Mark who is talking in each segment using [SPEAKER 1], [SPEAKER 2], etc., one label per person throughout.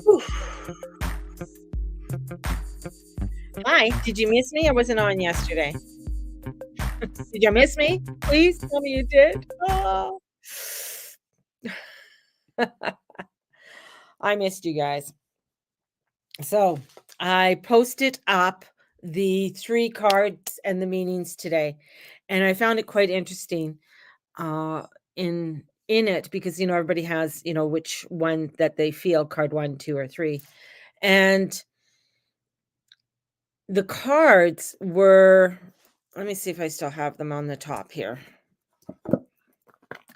[SPEAKER 1] Whew. Hi, did you miss me? I wasn't on yesterday. Did you miss me? Please tell me you did. Oh. I missed you guys. So I posted up the 3 cards and the meanings today, and I found it quite interesting uh, in it because everybody has which one that they feel card 1, 2, or 3, and the cards were. Let me see if I still have them on the top here.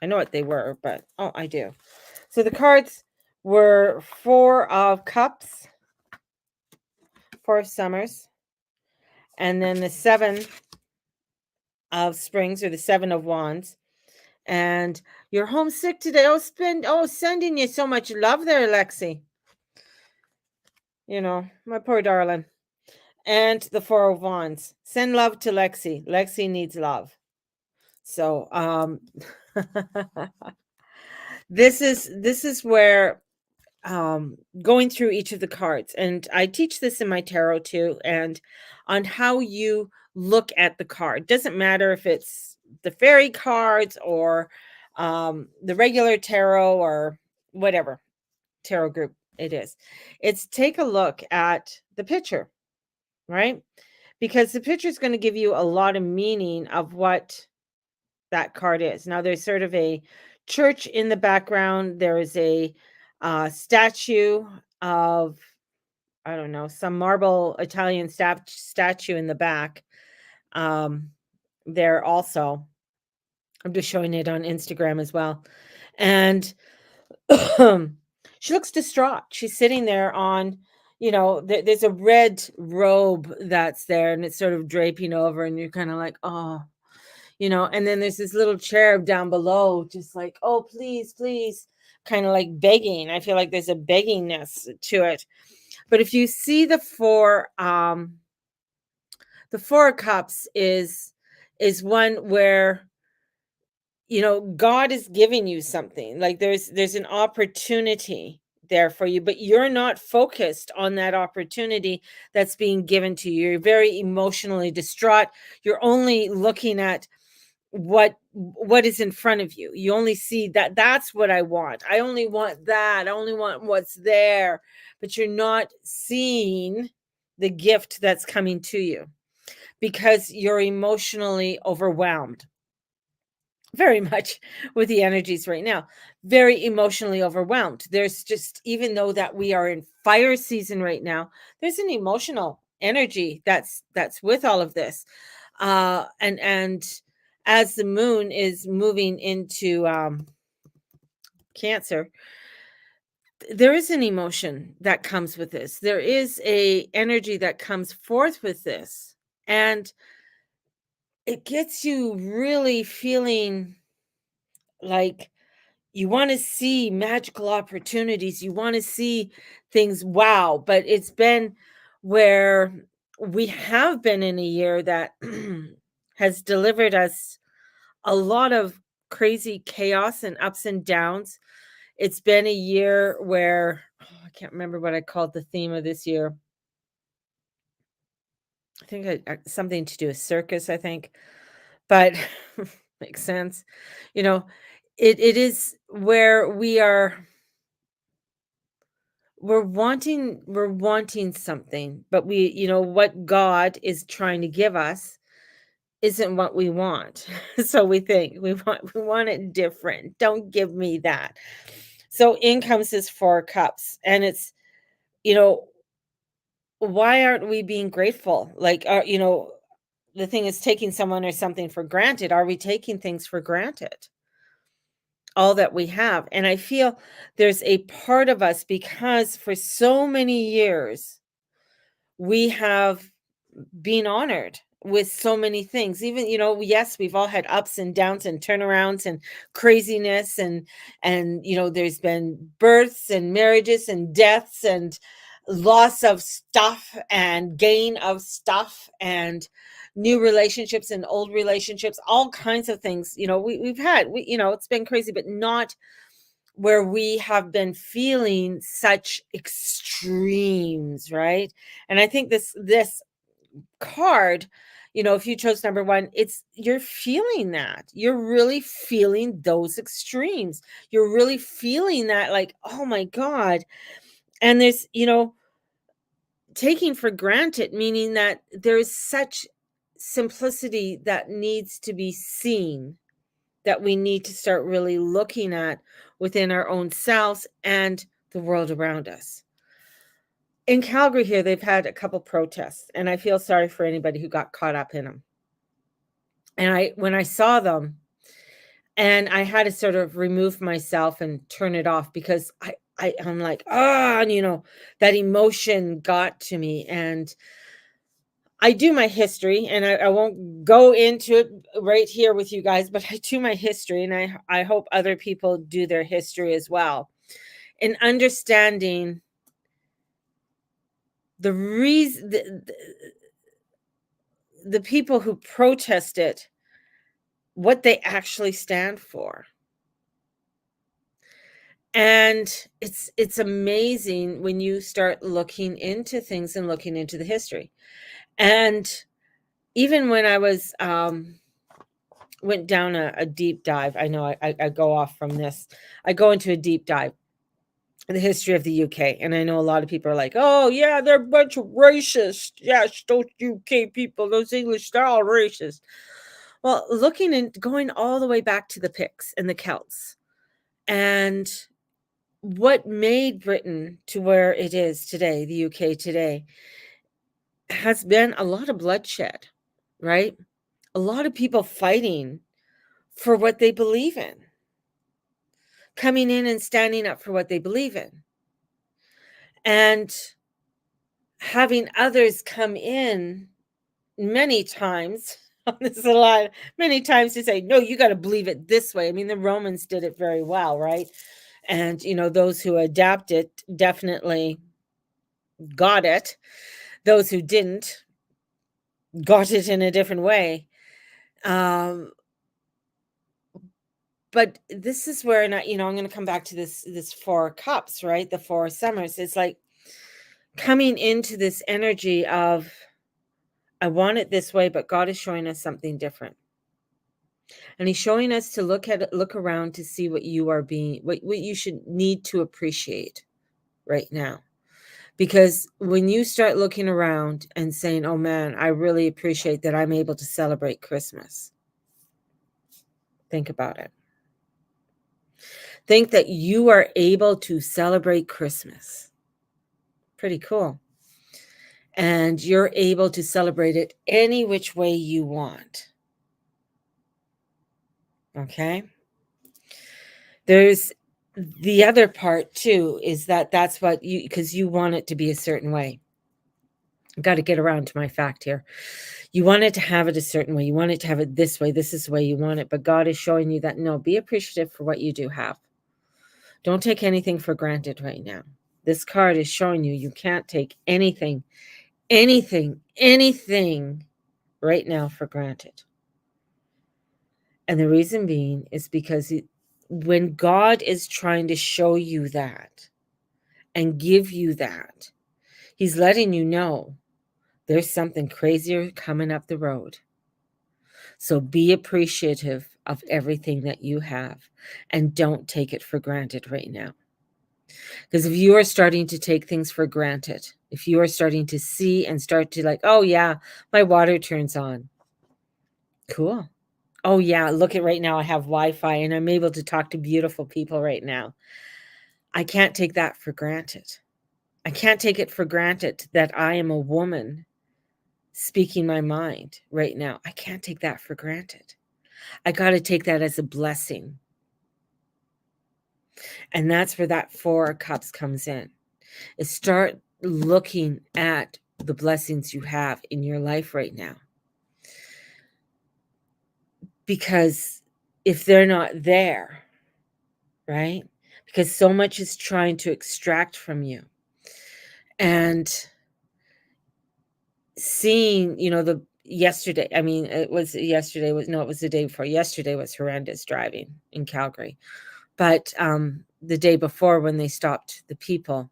[SPEAKER 1] I know what they were, but oh, I do. So the cards were 4 of Cups, 4 of Summers, and then the 7 of Springs, or the 7 of Wands. And you're homesick today. Sending you so much love there, Lexi. My poor darling. And the 4 of Wands. Send love to Lexi. Lexi needs love. So this is where going through each of the cards, and I teach this in my tarot too, and on how you look at the card. Doesn't matter if it's the fairy cards or the regular tarot or whatever tarot group it is. It's take a look at the picture, right? Because the picture is going to give you a lot of meaning of what that card is. Now, there's sort of a church in the background. There is a statue of, I don't know, some marble Italian statue in the back. There also, I'm just showing it on Instagram as well. And she looks distraught. She's sitting there on, there's a red robe that's there and it's sort of draping over, and you're kind of like, oh, and then there's this little cherub down below, just like, oh, please, please, kind of like begging. I feel like there's a beggingness to it. But if you see the 4 of Cups is one where God is giving you something. Like there's an opportunity there for you, but you're not focused on that opportunity that's being given to you. You're very emotionally distraught. You're only looking at what is in front of you. You only see that's what I want. I only want that. I only want what's there. But you're not seeing the gift that's coming to you because you're emotionally overwhelmed. Very much with the energies right now. Very emotionally overwhelmed. There's just, even though that we are in fire season right now, there's an emotional energy that's with all of this. And as the moon is moving into Cancer, there is an emotion that comes with this. There is a energy that comes forth with this, and it gets you really feeling like you want to see magical opportunities. You want to see things, wow. But it's been where we have been in a year that has delivered us a lot of crazy chaos and ups and downs. It's been a year where I can't remember what I called the theme of this year. I think something to do with circus, I think, but makes sense. You know, it is where we're wanting something, but what God is trying to give us isn't what we want. So we think we want it different. Don't give me that. So in comes this 4 cups, and it's, you know, why aren't we being grateful? Like, the thing is taking someone or something for granted. Are we taking things for granted? All that we have. And I feel there's a part of us, because for so many years we have been honored with so many things. Even, yes, we've all had ups and downs and turnarounds and craziness, and there's been births and marriages and deaths and loss of stuff and gain of stuff and new relationships and old relationships, all kinds of things. We've had, it's been crazy, but not where we have been feeling such extremes, right? And I think this card, if you chose number 1, it's you're feeling that. You're really feeling those extremes. You're really feeling that like, "Oh my god." And there's, taking for granted, meaning that there's such simplicity that needs to be seen, that we need to start really looking at within our own selves and the world around us. In Calgary here, they've had a couple protests, and I feel sorry for anybody who got caught up in them. And when I saw them, and I had to sort of remove myself and turn it off because I'm like, ah, and that emotion got to me. And I do my history, and I won't go into it right here with you guys, but I do my history, and I hope other people do their history as well. In understanding the reason, the people who protested, what they actually stand for. And it's amazing when you start looking into things and looking into the history. And even when I went down a deep dive, I know I go off from this. I go into a deep dive in the history of the UK, and I know a lot of people are like, "Oh yeah, they're a bunch of racists. Yes, those UK people, those English, they're all racist." Well, looking and going all the way back to the Picts and the Celts, and what made Britain to where it is today, the UK today, has been a lot of bloodshed, right? A lot of people fighting for what they believe in, coming in and standing up for what they believe in, and having others come in many times. This is a lot, many times to say, no, you got to believe it this way. I mean, the Romans did it very well, right? And, those who adapted definitely got it. Those who didn't got it in a different way. Um, but this is where, and I'm going to come back to this 4 cups, right? The 4 summers. It's like coming into this energy of, I want it this way, but God is showing us something different. And he's showing us to look around to see what you are being, what you should need to appreciate right now. Because when you start looking around and saying, oh man, I really appreciate that I'm able to celebrate Christmas. Think about it. Think that you are able to celebrate Christmas. Pretty cool. And you're able to celebrate it any which way you want. Okay? There's the other part too, is that's what because you want it to be a certain way. I've got to get around to my fact here. You want it to have it a certain way. You want it to have it this way. This is the way you want it. But God is showing you that, no, be appreciative for what you do have. Don't take anything for granted right now. This card is showing you can't take anything right now for granted. And the reason being is because when God is trying to show you that and give you that, he's letting you know there's something crazier coming up the road. So be appreciative of everything that you have and don't take it for granted right now. Because if you are starting to take things for granted, if you are starting to see and start to like, oh yeah, my water turns on. Cool. Oh yeah, look at right now, I have Wi-Fi and I'm able to talk to beautiful people right now. I can't take that for granted. I can't take it for granted that I am a woman speaking my mind right now. I can't take that for granted. I got to take that as a blessing. And that's where that 4 cups comes in. Is start looking at the blessings you have in your life right now. Because if they're not there, right? Because so much is trying to extract from you. And seeing, it was the day before. Yesterday was horrendous driving in Calgary. But the day before when they stopped the people.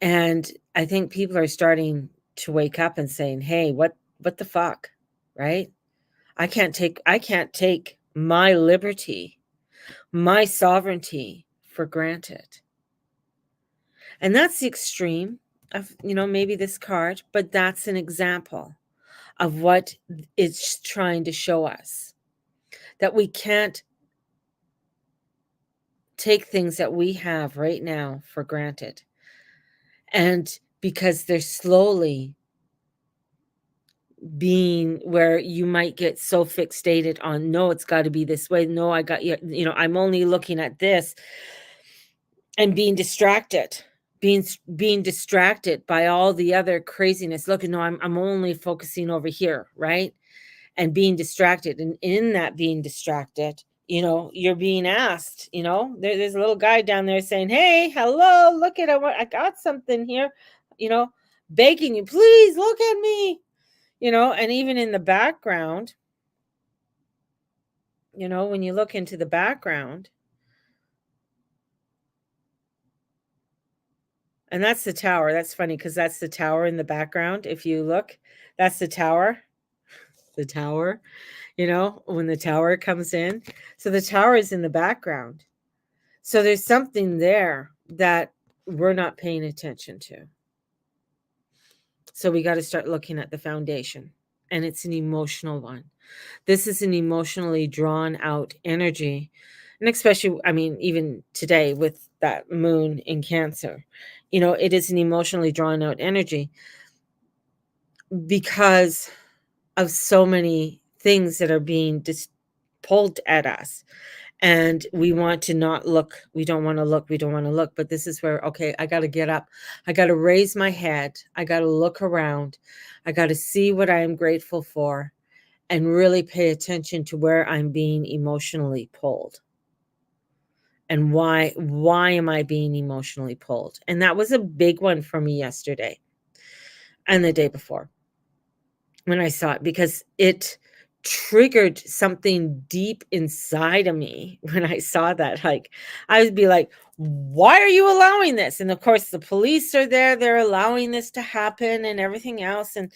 [SPEAKER 1] And I think people are starting to wake up and saying, "Hey, what the fuck?" Right? I can't take my liberty, my sovereignty for granted. And that's the extreme of, maybe this card, but that's an example of what it's trying to show us, that we can't take things that we have right now for granted. And because they're slowly being where you might get so fixated on, no, it's got to be this way. No, I got I'm only looking at this and being distracted. Being distracted by all the other craziness. Look, no, I'm only focusing over here, right? And being distracted. And in that being distracted, you're being asked, there's a little guy down there saying, "Hey, hello, look at I got something here, you know, begging you, please look at me." And even in the background, when you look into the background, and that's the tower. That's funny because that's the tower in the background. If you look, that's the tower. The tower, when the tower comes in. So the tower is in the background. So there's something there that we're not paying attention to. So we got to start looking at the foundation. And it's an emotional one. This is an emotionally drawn out energy. And especially, I mean, even today with that moon in Cancer, it is an emotionally drawn out energy because of so many things that are being pulled at us. And we want to not look. We don't want to look. We don't want to look. But this is where, okay, I got to get up. I got to raise my head. I got to look around. I got to see what I am grateful for and really pay attention to where I'm being emotionally pulled. And why am I being emotionally pulled? And that was a big one for me yesterday and the day before when I saw it, because it triggered something deep inside of me when I saw that. Like, I would be like, why are you allowing this? And of course, the police are there. They're allowing this to happen and everything else. And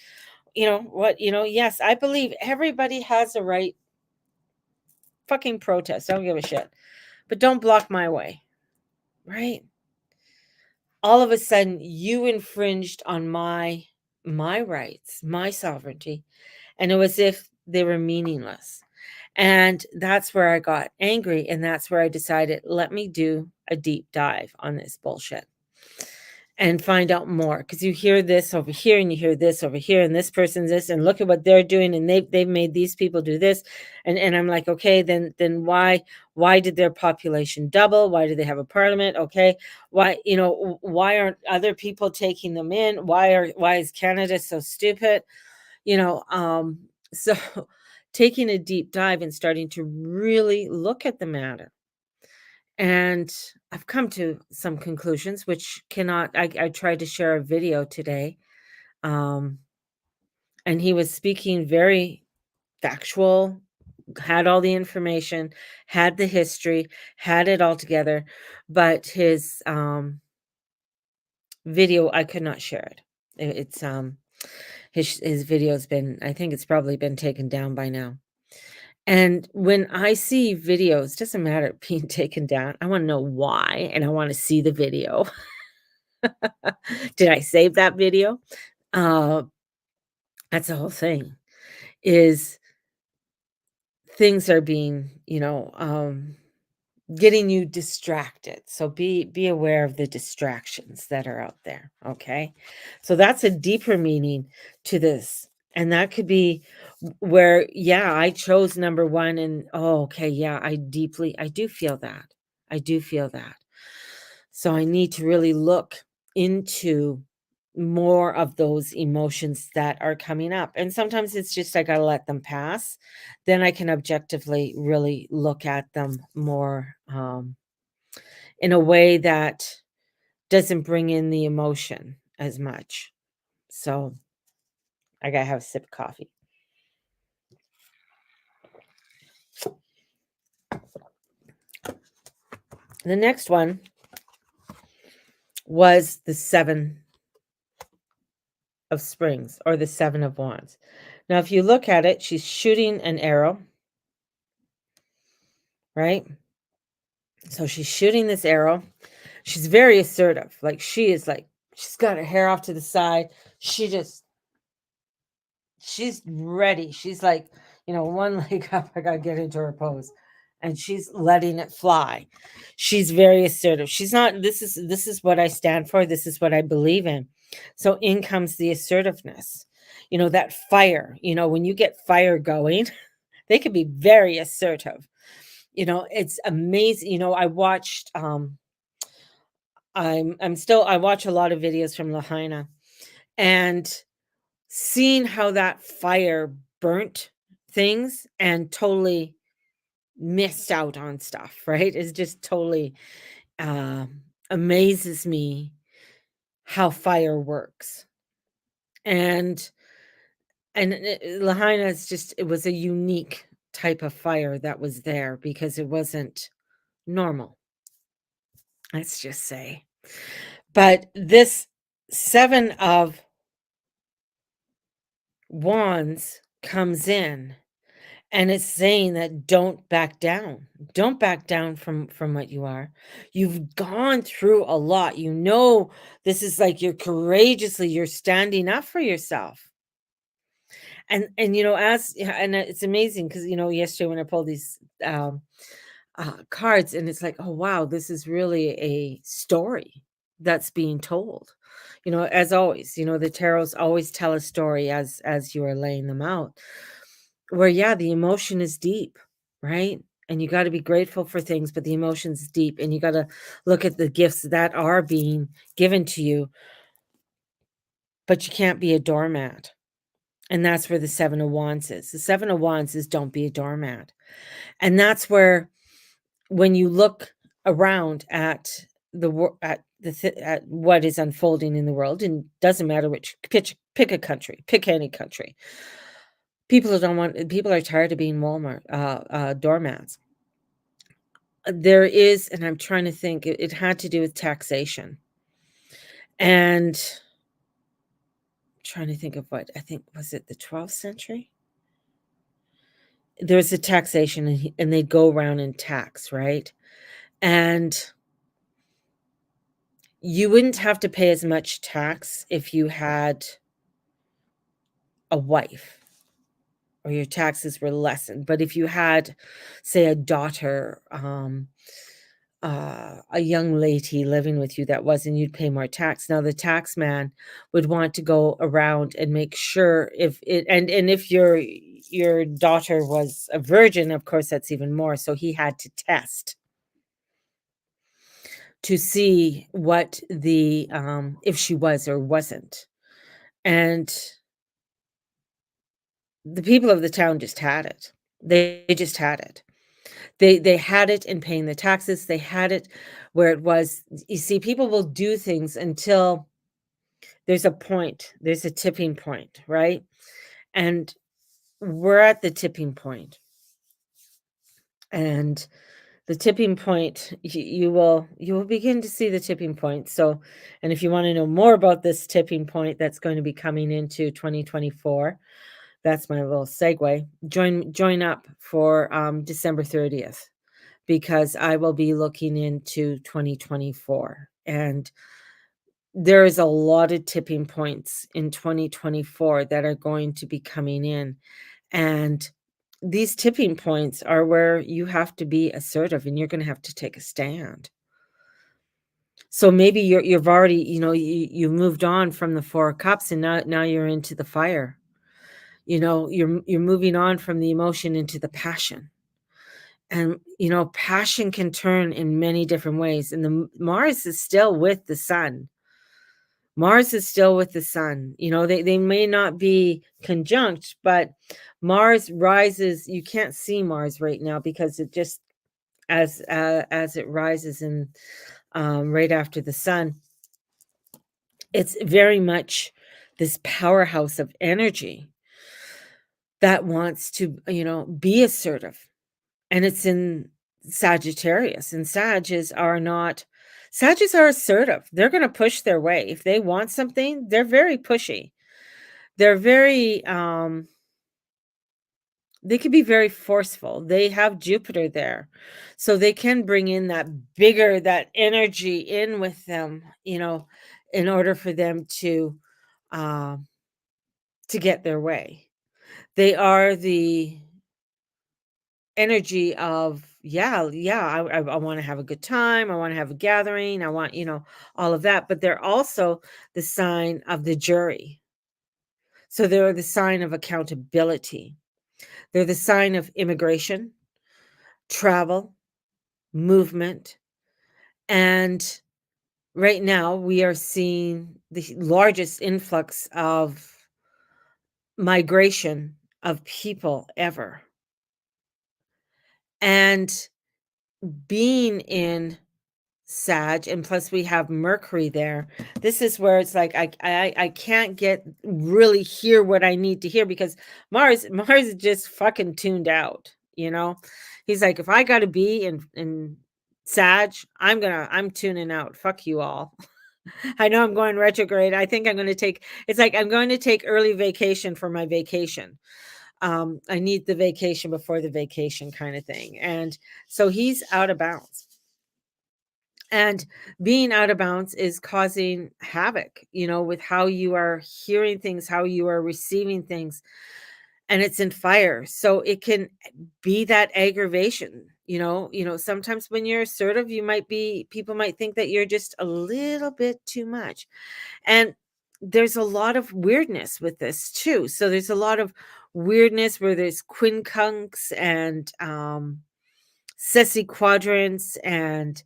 [SPEAKER 1] yes, I believe everybody has a right. Fucking protest. I don't give a shit. But don't block my way. Right? All of a sudden, you infringed on my rights, my sovereignty. And it was as if they were meaningless. And that's where I got angry. And that's where I decided, let me do a deep dive on this bullshit and find out more. Because you hear this over here and you hear this over here, and this person's this, and look at what they're doing, and they've made these people do this. And I'm like, okay, then why did their population double? Why do they have a parliament? Okay. Why aren't other people taking them in? Why is Canada so stupid? So taking a deep dive and starting to really look at the matter. And I've come to some conclusions, which I tried to share a video today. Um, and he was speaking very factual, had all the information, had the history, had it all together. But his video, I could not share it. It's his video's been, I think it's probably been taken down by now. And when I see videos, doesn't matter being taken down, I wanna know why, and I wanna see the video. Did I save that video? Uh, that's the whole thing, is things are being, getting you distracted. So be aware of the distractions that are out there, okay? So that's a deeper meaning to this. And that could be where, yeah, I chose number 1 and oh, okay, yeah, I do feel that. I do feel that. So I need to really look into more of those emotions that are coming up. And sometimes it's just I got to let them pass. Then I can objectively really look at them more in a way that doesn't bring in the emotion as much. So I got to have a sip of coffee. The next one was the 7 of springs or the 7 of wands. Now, if you look at it, she's shooting an arrow, right? So she's shooting this arrow. She's very assertive. Like she is like, she's got her hair off to the side. She's ready. She's like, one leg up. I gotta get into her pose. And she's letting it fly. She's very assertive. She's not, this is what I stand for. This is what I believe in. So in comes the assertiveness. That fire, when you get fire going, they can be very assertive. It's amazing. I watched I watch a lot of videos from Lahaina, and seeing how that fire burnt things and totally missed out on stuff, right? Is just totally amazes me how fire works. And Lahaina is just, it was a unique type of fire that was there because it wasn't normal. Let's just say. But this 7 of wands comes in, and it's saying that don't back down. Don't back down from what you are. You've gone through a lot. This is like you're standing up for yourself. And it's amazing because yesterday when I pulled these cards, and it's like, oh wow, this is really a story that's being told. As always, the tarots always tell a story as you are laying them out, where yeah, the emotion is deep, right? And you got to be grateful for things, but the emotion's deep, and you got to look at the gifts that are being given to you, but you can't be a doormat. And that's where the 7 of wands is. The 7 of wands is don't be a doormat. And that's where, when you look around at at what is unfolding in the world, and doesn't matter which, pick a country, pick any country. People are tired of being Walmart doormats. There is, and I'm trying to think, it had to do with taxation. And I'm trying to think of what, I think, was it the 12th century? There was a taxation, and they'd go around and tax, right? And you wouldn't have to pay as much tax if you had a wife, or your taxes were lessened. But if you had, say, a daughter, a young lady living with you that wasn't, you'd pay more tax. Now the tax man would want to go around and make sure, if it and if your daughter was a virgin, of course that's even more. So he had to test to see what the if she was or wasn't. And the people of the town just had it. They just had it. They had it in paying the taxes. They had it where it was, you see, people will do things until there's a point, there's a tipping point, right? And we're at the tipping point. And the tipping point, you will begin to see the tipping point. So, and if you want to know more about this tipping point that's going to be coming into 2024, that's my little segue. Join up for December 30th, because I will be looking into 2024. And there is a lot of tipping points in 2024 that are going to be coming in. And these tipping points are where you have to be assertive, and you're going to have to take a stand. So maybe you've already, you moved on from the 4 of cups, and now you're into the fire. You're moving on from the emotion into the passion. And passion can turn in many different ways. And the Mars is still with the sun. Mars is still with the sun. They may not be conjunct, but Mars rises. You can't see Mars right now because it just, as it rises in right after the sun, it's very much this powerhouse of energy that wants to be assertive. And it's in Sagittarius, and Sages are assertive. They're gonna push their way. If they want something, they're very pushy. They're very, they can be very forceful. They have Jupiter there. So they can bring in that energy in with them, in order for them um, to get their way. They are the energy of, yeah, yeah, I want to have a good time. I want to have a gathering. I want, all of that. But they're also the sign of the jury. So they're the sign of accountability. They're the sign of immigration, travel, movement. And right now we are seeing the largest influx of migration of people ever. And being in Sag, and plus we have Mercury there. This is where it's like I can't really hear what I need to hear, because Mars is just fucking tuned out, He's like, if I gotta be in Sag, I'm tuning out. Fuck you all. I know I'm going retrograde. I think I'm gonna take it's like I'm going to take early vacation for my vacation. I need the vacation before the vacation kind of thing. And so he's out of bounds. And being out of bounds is causing havoc, with how you are hearing things, how you are receiving things. And it's in fire. So it can be that aggravation. Sometimes when you're assertive, people might think that you're just a little bit too much. And there's a lot of weirdness with this too. So there's a lot of weirdness where there's quincunx and sesquiquadrants and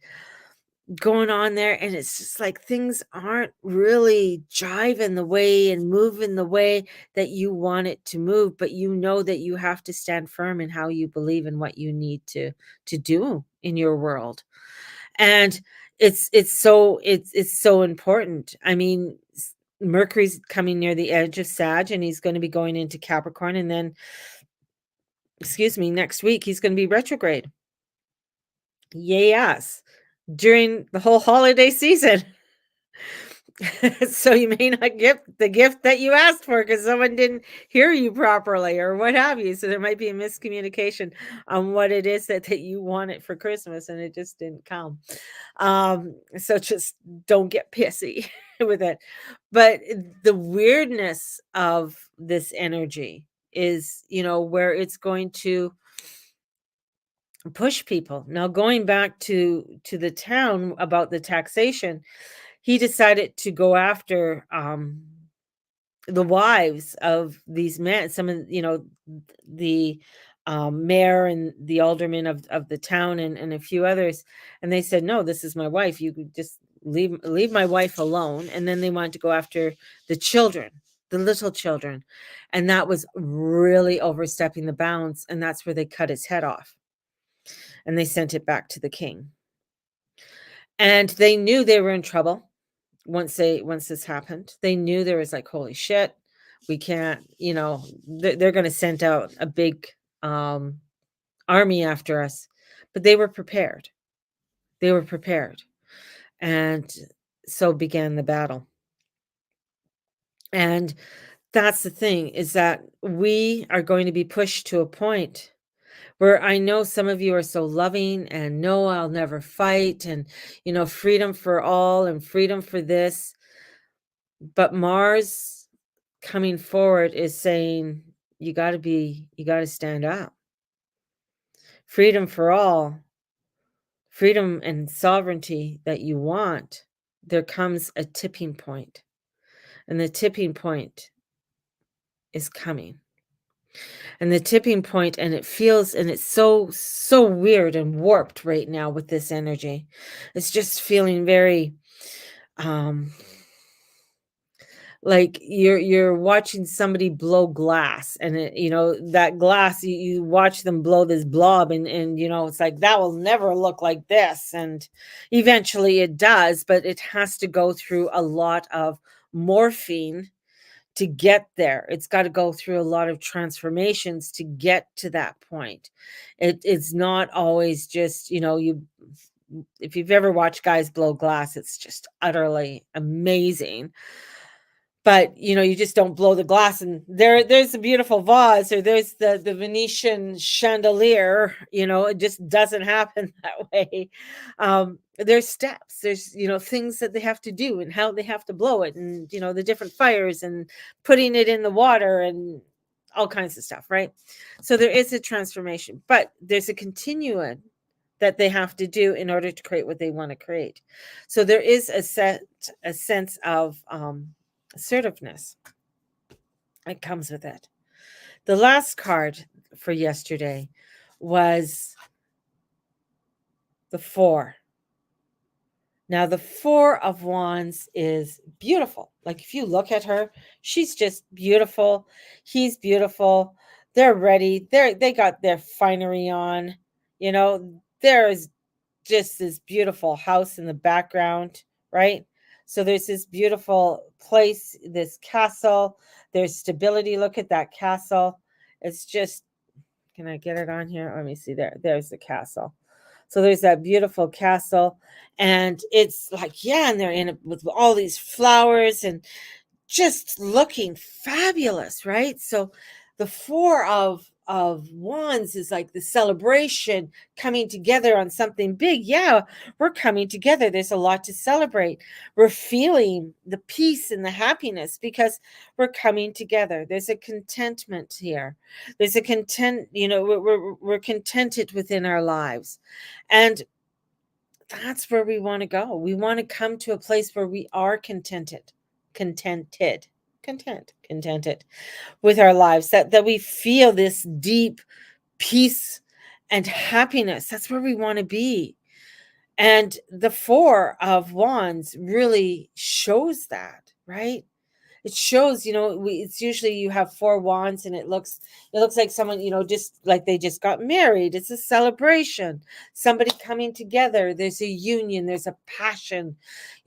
[SPEAKER 1] going on there, and it's just like things aren't really jiving the way and moving the way that you want it to move, but you know that you have to stand firm in how you believe in what you need to do in your world. And it's so important. I mean, Mercury's coming near the edge of Sag, and he's going to be going into Capricorn, and then, excuse me, next week he's going to be retrograde. Yes, during the whole holiday season. So you may not get the gift that you asked for because someone didn't hear you properly or what have you. So there might be a miscommunication on what it is that you wanted for Christmas, and it just didn't come. So just don't get pissy with it. But the weirdness of this energy is, where it's going to push people. Now, going back to the town about the taxation, he decided to go after the wives of these men, some of, the mayor and the aldermen of the town, and a few others. And they said, no, this is my wife. You could just leave my wife alone. And then they wanted to go after the children, the little children. And that was really overstepping the bounds. And that's where they cut his head off. And they sent it back to the king. And they knew they were in trouble once this happened. They knew there was like, holy shit, we can't, they're going to send out a big army after us. But they were prepared. They were prepared. And so began the battle. And that's the thing, is that we are going to be pushed to a point where I know some of you are so loving and no, I'll never fight, and, freedom for all and freedom for this. But Mars coming forward is saying, you got to stand up. Freedom for all, freedom and sovereignty that you want. There comes a tipping point, and the tipping point is coming. And the tipping point, and it's so weird and warped right now with this energy. It's just feeling very like you're watching somebody blow glass, and that glass, you watch them blow this blob, and it's like, that will never look like this, and eventually it does, but it has to go through a lot of morphine to get there. It's got to go through a lot of transformations to get to that point. It's not always just, you if you've ever watched guys blow glass, it's just utterly amazing. But, you just don't blow the glass and there's a beautiful vase, or there's the Venetian chandelier, it just doesn't happen that way. There's steps, there's, things that they have to do and how they have to blow it, and, the different fires and putting it in the water and all kinds of stuff, right? So there is a transformation, but there's a continuum that they have to do in order to create what they want to create. So there is a sense of assertiveness that comes with it. The last card for yesterday was the 4. Now, the 4 of Wands is beautiful. Like, if you look at her, she's just beautiful. He's beautiful. They're ready. They got their finery on. There is just this beautiful house in the background, right? So there's this beautiful place, this castle. There's stability. Look at that castle. It's just, can I get it on here? Let me see there. There's the castle. So there's that beautiful castle. And it's like, yeah, and they're in it with all these flowers and just looking fabulous, right? So the 4 of Wands is like the celebration, coming together on something big. Yeah, we're coming together. There's a lot to celebrate. We're feeling the peace and the happiness because we're coming together. There's a contentment here. There's a we're contented within our lives. And that's where we want to go. We want to come to a place where we are contented with our lives, that we feel this deep peace and happiness. That's where we want to be. And the 4 of Wands really shows that, right? It shows, it's usually you have 4 wands and it looks like someone, just like they just got married. It's a celebration, somebody coming together. There's a union, there's a passion,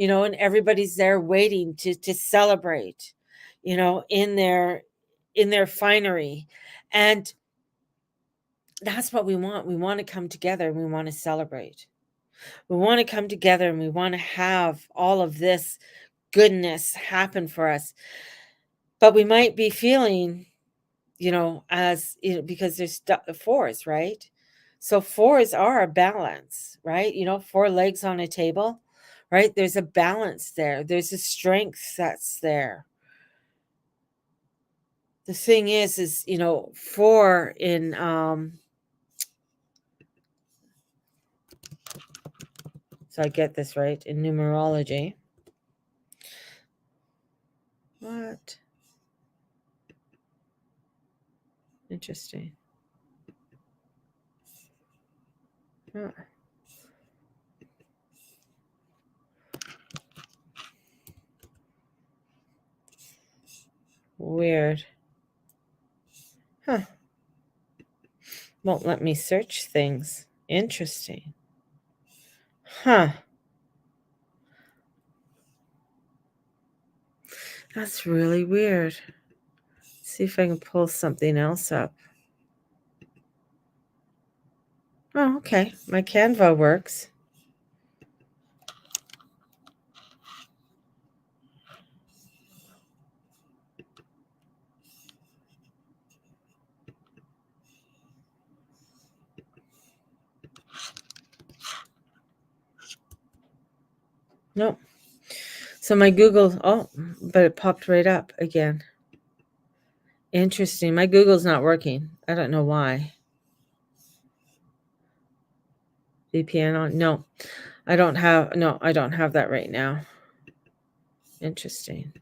[SPEAKER 1] and everybody's there waiting to celebrate, in their finery. And that's what we want. We want to come together and we want to celebrate. We want to come together and we want to have all of this goodness happen for us. But we might be feeling, because there's 4s, right? So 4s are a balance, right? 4 legs on a table, right? There's a balance there. There's a strength that's there. The thing is 4 in so I get this right in numerology. What? Interesting. Huh. Weird. Huh. Won't let me search things. Interesting. Huh. That's really weird. Let's see if I can pull something else up. Oh, okay. My Canva works. Nope. So my Google, but it popped right up again. Interesting. My Google's not working. I don't know why. VPN on? No, I don't have that right now. Interesting.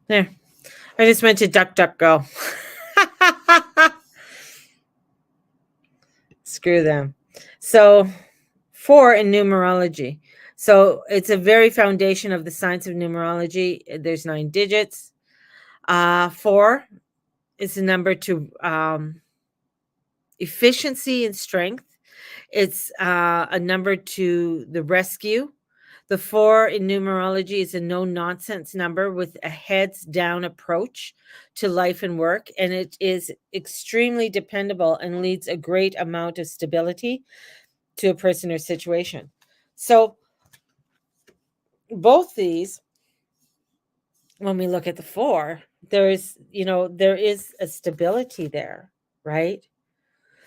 [SPEAKER 1] There. I just went to DuckDuckGo. Screw them. So 4 in numerology. So it's a very foundation of the science of numerology. There's 9 digits. 4 is a number to efficiency and strength. It's a number to the rescue. The 4 in numerology is a no nonsense number with a heads down approach to life and work, and it is extremely dependable and leads a great amount of stability to a person or situation. So, both these, when we look at the 4, there is a stability there, right?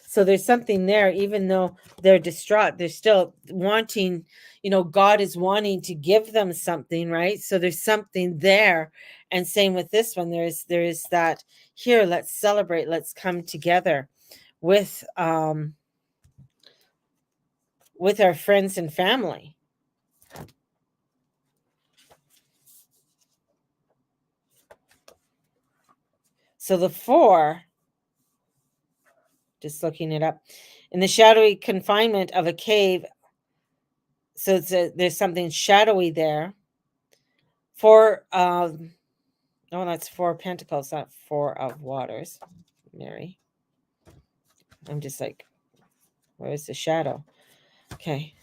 [SPEAKER 1] So there's something there, even though they're distraught, they're still wanting, God is wanting to give them something, right? So there's something there. And same with this one, there is that here, let's celebrate, let's come together with our friends and family. So the 4, just looking it up, in the shadowy confinement of a cave. So there's something shadowy there. 4, oh, that's 4 pentacles, not 4 of waters. Mary. I'm just like, where's the shadow? Okay.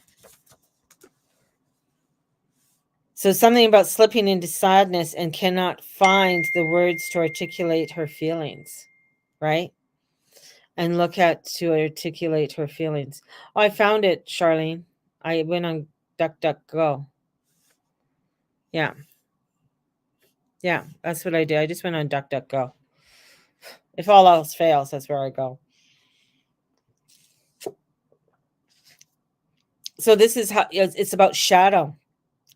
[SPEAKER 1] So something about slipping into sadness and cannot find the words to articulate her feelings, right? And look at to articulate her feelings. Oh, I found it, Charlene. I went on DuckDuckGo. Yeah. Yeah, that's what I did. I just went on DuckDuckGo. If all else fails, that's where I go. So this is how it's about shadow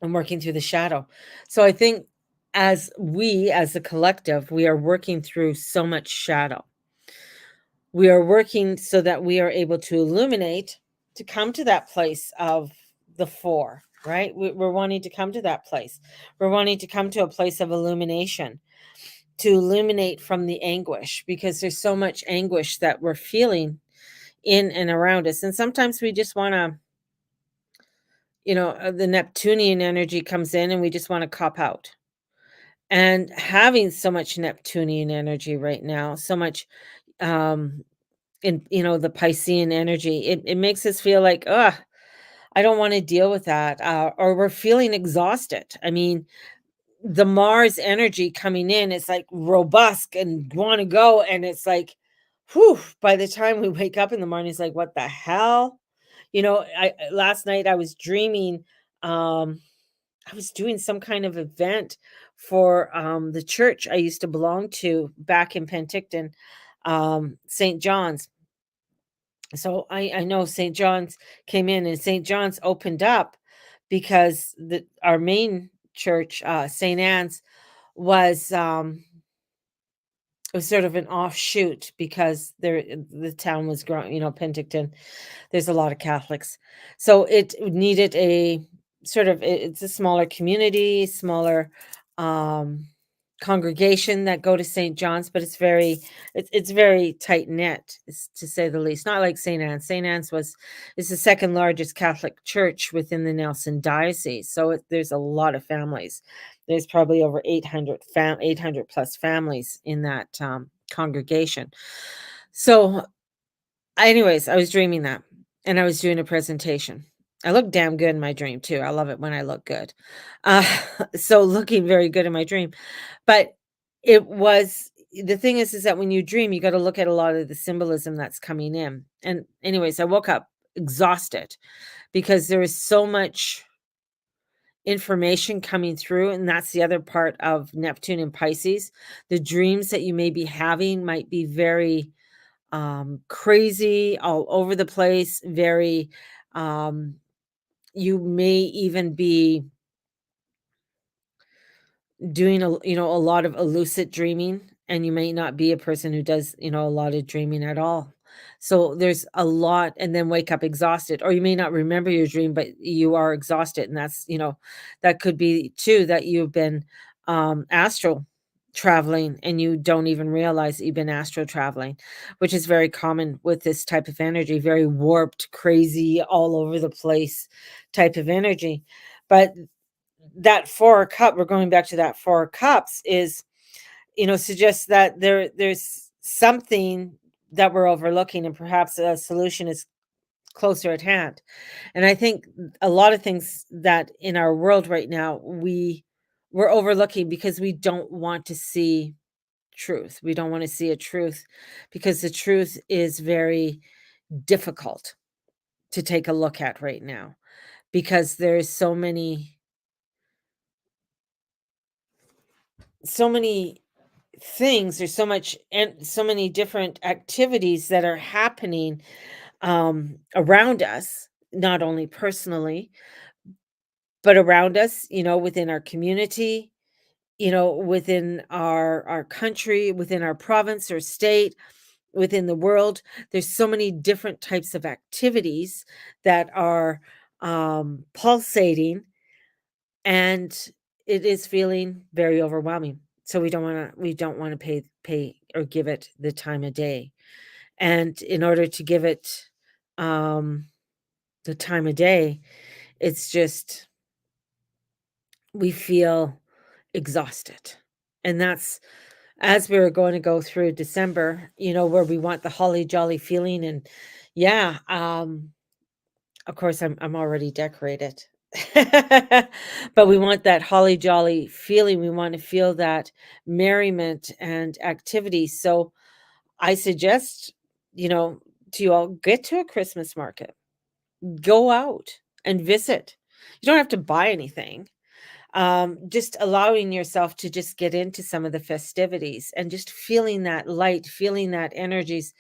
[SPEAKER 1] and working through the shadow. So I think as a collective, we are working through so much shadow. We are working so that we are able to illuminate, to come to that place of the 4, right? We're wanting to come to that place. We're wanting to come to a place of illumination, to illuminate from the anguish, because there's so much anguish that we're feeling in and around us. And sometimes we just want to, the Neptunian energy comes in and we just want to cop out. And having so much Neptunian energy right now, so much in the Piscean energy, it makes us feel like, I don't want to deal with that. Or we're feeling exhausted. I mean, the Mars energy coming in, it's like robust and want to go. And it's like, whew, by the time we wake up in the morning, it's like, what the hell? Last night I was dreaming, I was doing some kind of event for the church I used to belong to back in Penticton, St. John's. So I know St. John's came in, and St. John's opened up because our main church, St. Anne's, was it was sort of an offshoot because the town was growing, Penticton. There's a lot of Catholics. So it needed a it's a smaller community, smaller um congregation that go to St. John's, but it's very tight knit, to say the least. Not like St. Anne's. St. Anne's is the second largest Catholic church within the Nelson Diocese. So there's a lot of families. There's probably over 800 plus families in that congregation. So anyways, I was dreaming that, and I was doing a presentation. I look damn good in my dream too. I love it when I look good. Uh, so looking very good in my dream. But it was the thing is that when you dream, you gotta look at a lot of the symbolism that's coming in. And anyways, I woke up exhausted because there is so much information coming through, and that's the other part of Neptune and Pisces. The dreams that you may be having might be very crazy, all over the place, very you may even be doing a lot of lucid dreaming, and you may not be a person who does, a lot of dreaming at all. So there's a lot, and then wake up exhausted, or you may not remember your dream, but you are exhausted, and that could be too that you've been astral traveling and you don't even realize that you've been astral traveling, which is very common with this type of energy, very warped, crazy, all over the place type of energy. But that four of cup, we're going back to that four of cups, is, suggests that there's something that we're overlooking, and perhaps a solution is closer at hand. And I think a lot of things that in our world right now we're overlooking because we don't want to see truth. We don't want to see a truth because the truth is very difficult to take a look at right now, because there's so many things, there's so much and so many different activities that are happening around us, not only personally, but around us, within our community, within our country, within our province or state, within the world. There's so many different types of activities that are pulsating, and it is feeling very overwhelming. So we don't want to pay or give it the time of day. And in order to give it um the time of day, it's just we feel exhausted. And that's as we were going to go through December, where we want the holly jolly feeling. And yeah, of course I'm already decorated. But we want that holly jolly feeling. We want to feel that merriment and activity. So I suggest, you know, to you all, get to a Christmas market. Go out and visit. You don't have to buy anything. Just allowing yourself to just get into some of the festivities and just feeling that light, feeling that energies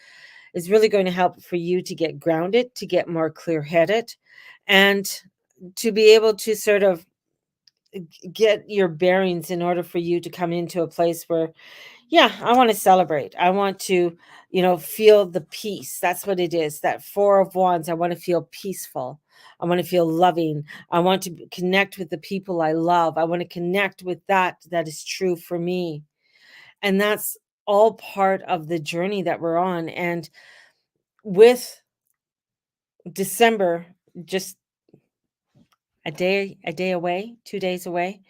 [SPEAKER 1] is really going to help for you to get grounded, to get more clear headed, and to be able to sort of get your bearings in order for you to come into a place where, yeah, I want to celebrate. I want to, feel the peace. That's what it is. That four of wands. I want to feel peaceful. I want to feel loving. I want to connect with the people I love. I want to connect with that is true for me. And that's all part of the journey that we're on. And with December, just a day away, 2 days away,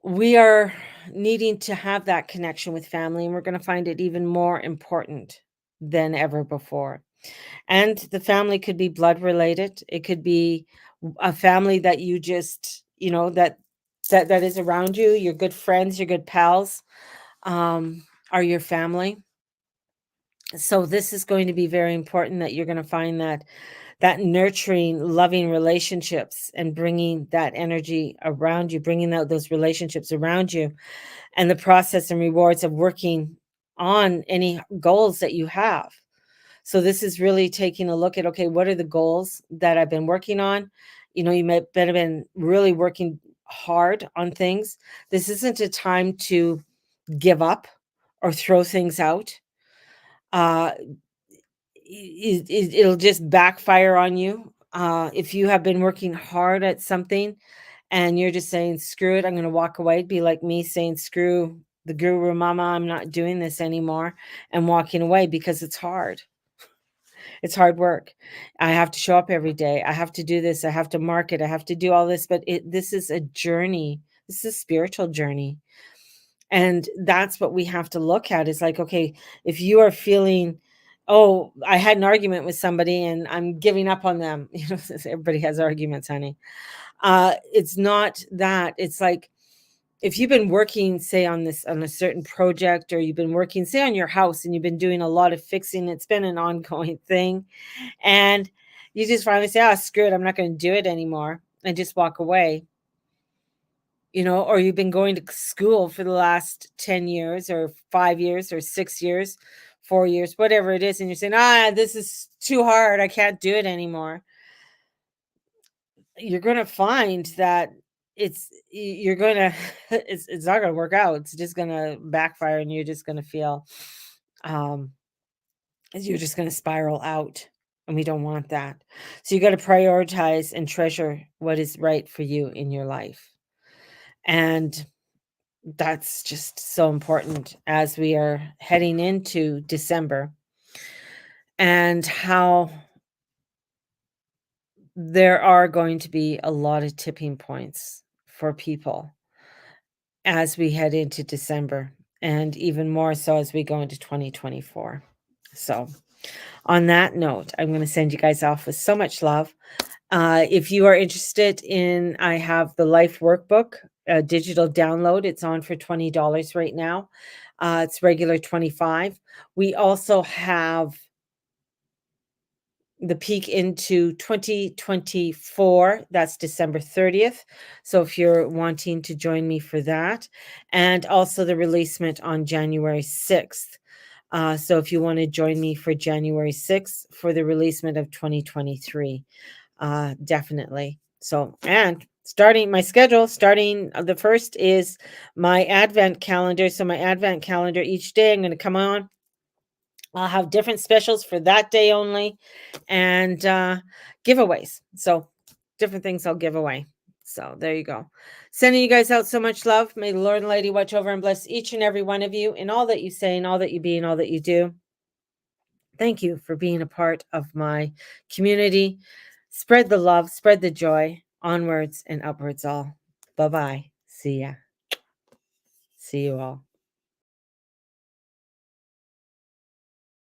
[SPEAKER 1] we are needing to have that connection with family, and we're going to find it even more important than ever before. And the family could be blood related. It could be a family that you just, that is around you, your good friends, your good pals, are your family. So this is going to be very important, that you're going to find that nurturing, loving relationships and bringing that energy around you, bringing out those relationships around you, and the process and rewards of working on any goals that you have. So this is really taking a look at, okay, what are the goals that I've been working on? You might have been really working hard on things. This isn't a time to give up or throw things out. Uh, it'll just backfire on you. If you have been working hard at something and you're just saying, screw it, I'm going to walk away, be like me saying, screw the guru mama, I'm not doing this anymore, and walking away because it's hard. It's hard work. I have to show up every day. I have to do this. I have to market. I have to do all this. But this is a journey. This is a spiritual journey. And that's what we have to look at, is like, okay, if you are feeling, oh, I had an argument with somebody and I'm giving up on them. Everybody has arguments, honey. It's not that. It's like, if you've been working, say, on a certain project, or you've been working, say, on your house, and you've been doing a lot of fixing, it's been an ongoing thing, and you just finally say, "Oh, screw it, I'm not going to do it anymore," and just walk away. Or you've been going to school for the last 10 years or 5 years or 6 years, 4 years, whatever it is, and you're saying, this is too hard, I can't do it anymore. You're going to find that you're going to it's not going to work out. It's just going to backfire, and you're just going to feel um you're just going to spiral out, and we don't want that. So you got to prioritize and treasure what is right for you in your life. And That's just so important as we are heading into December, and how there are going to be a lot of tipping points for people as we head into December, and even more so as we go into 2024. So, on that note, I'm going to send you guys off with so much love. If you are interested in, I have the Life Workbook, a digital download. It's on for $20 right now. It's regular 25. We also have the peek into 2024. That's December 30th. So if you're wanting to join me for that, and also the releasement on January 6th. So if you want to join me for January 6th for the releasement of 2023, definitely. So, and starting my schedule, starting the first is my Advent calendar. So my Advent calendar, each day I'm going to come on. I'll have different specials for that day only, and giveaways. So different things I'll give away. So there you go. Sending you guys out so much love. May the Lord and Lady watch over and bless each and every one of you in all that you say and all that you be and all that you do. Thank you for being a part of my community. Spread the love, spread the joy, onwards and upwards all. Bye bye. See ya. See you all.